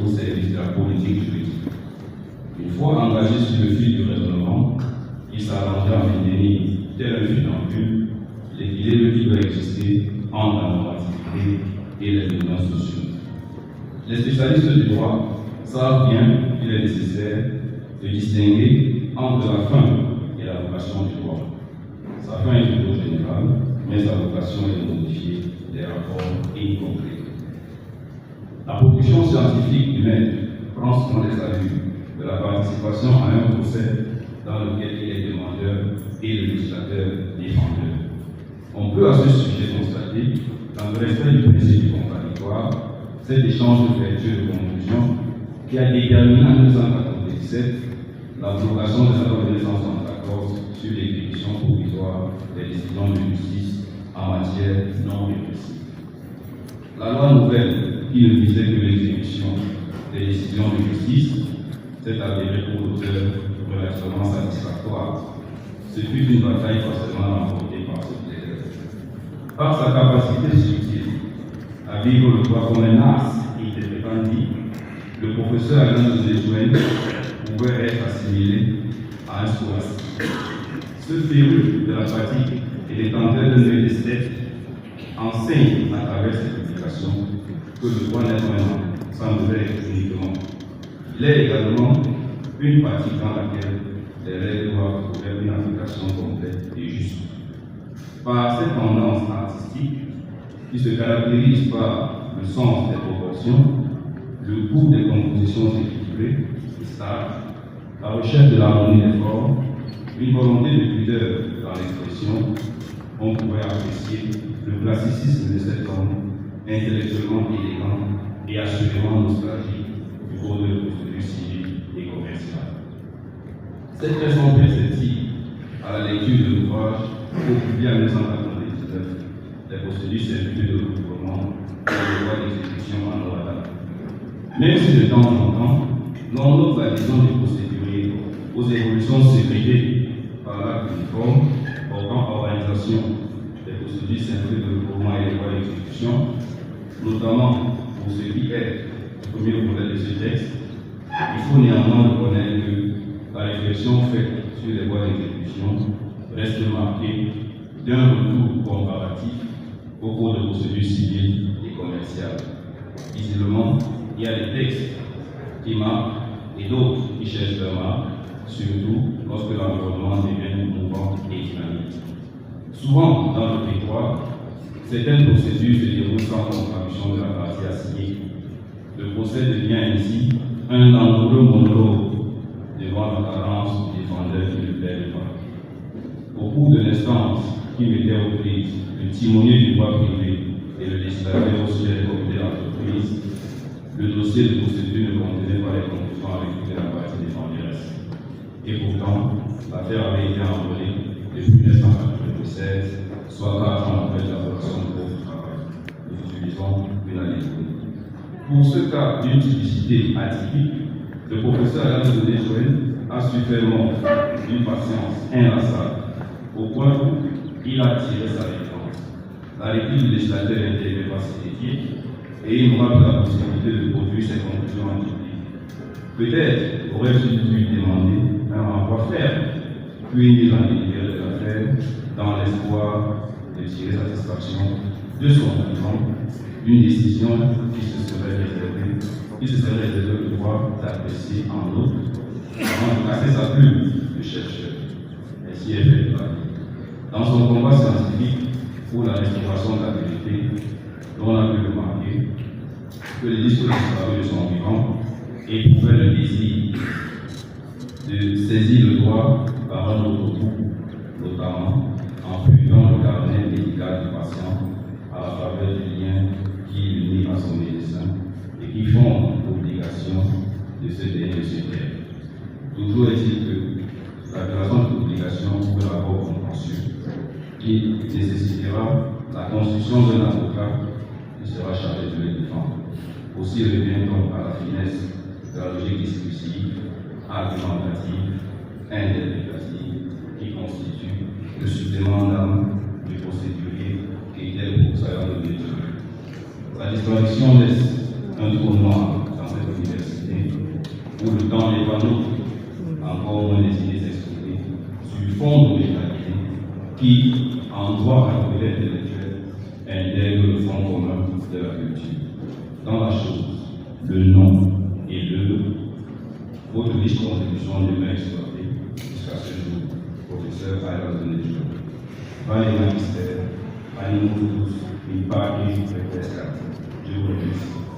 au service de la politique juridique. Une fois engagé sur le fil du raisonnement, il s'arrangeait à maintenir tel un funambule l'équilibre qui doit exister entre la normativité et les besoins sociaux. Les spécialistes du droit savent bien qu'il est nécessaire de distinguer entre la fin et la vocation du droit. Sa fin est plutôt générale, mais sa vocation est de modifier les rapports incomplets. La production scientifique humaine prend souvent les allures de la participation à un procès dans lequel il est demandeur et le législateur défendeur. On peut à ce sujet constater, dans le respect du principe du contradictoire, cet échange de vertu de conclusion qui a déterminé en 1997 l'abrogation de la loi de 1974 sur l'exécution provisoire des décisions de justice en matière non répressive. La loi nouvelle, qui ne visait que l'exécution des décisions de justice, s'est avérée pour l'auteur relativement satisfactoire. Ce fut une bataille forcément remportée par ce plaisir. Par sa capacité subtile à vivre le droit comme un art, interprétant dit, le professeur Alain Jouen pouvait être assimilé à un scolastique. Ce féru de la pratique et des tenteurs de nouvel esthète enseigne à travers ses publications que le droit n'est pas sans nouvelle uniquement. Il est également une pratique dans laquelle les règles doivent trouver une application complète et juste. Par cette tendance artistique, qui se caractérise par le sens des proportions, le goût des compositions équilibrées et stables, la recherche de l'harmonie des formes, une volonté de pudeur dans l'expression, on pourrait apprécier le classicisme de cet homme intellectuellement élégant et assurément nostalgique du code de procédure civile et commerciale. Cette raison perceptive à la lecture de l'ouvrage publié en 1999, les procédures servitudes de recouvrement et le droit d'exécution en droit d'âme. Même si de temps en temps, l'on note l'adhésion des procéduriers aux évolutions ségrégées par l'acte uniforme portant organisation des procédures servitudes de recouvrement et le droit d'exécution, notamment pour ce qui est du premier volet de ce texte, il faut néanmoins reconnaître que la réflexion faite sur les voies d'exécution reste marquée d'un retour comparatif au cours de procédures civiles et commerciales. Visiblement, il y a des textes qui marquent et d'autres qui cherchent leur marque, surtout lorsque l'environnement devient mouvant et dynamique. Souvent, dans le territoire, certaines procédures se déroulent sans contradiction de la partie assignée. Le procès devient ainsi un langoureux monologue devant la carence du défendeur qui ne plaide pas. Au cours de l'instance qui mettait aux prises le timonier du droit privé et le législateur au sujet des comités d'entreprise, le dossier de procédure ne contenait pas les conclusions avec toute la partie défenderesse. Et pourtant, l'affaire avait été envolée depuis 1996, soit 4 ans après l'abolition du droit du travail. Nous utilisons une allégorie. Pour ce cas d'une typicité atypique, le professeur Alain Jouen a su faire montre d'une patience inlassable, au point où il a tiré sa référence. La lecture du législateur intervient par ses équipes et il nous rappelle la possibilité de produire ses conclusions en public. Peut-être aurait-il dû demander un renvoi ferme, puis une mise en délibéré de l'affaire, dans l'espoir de tirer satisfaction de son vivant d'une décision qui se serait réservée le droit d'apprécier en autre, avant de casser sa plume de chercheur. Ainsi est fait de dans son combat scientifique pour la restauration de la vérité, on a pu remarquer que les discours disparus de son vivant éprouvaient le désir de saisir le droit par un autre coup, notamment en publiant le carnet médical du patient à la faveur du lien qui l'unit à son médecin et qui fonde l'obligation de se dernier sur terre. Toujours est-il que la création de l'obligation pour le rapport contentieux qui nécessitera la construction d'un avocat qui sera chargé de le défendre. Aussi revient donc à la finesse de la logique discursive, argumentative, interprétative, qui constitue le supplément d'âme du procédurier qui est le poursuivant de l'étude. Sa disparition laisse un trou noir dans cette université droit à la propriété intellectuelle intègre le front commun de la culture. Dans la chose, le nom et l'œuvre, votre riche contribution demeure exploitée jusqu'à ce jour, professeur Ayazone Diop. Par les magistères, animaux tous, une part et presque. Je vous remercie.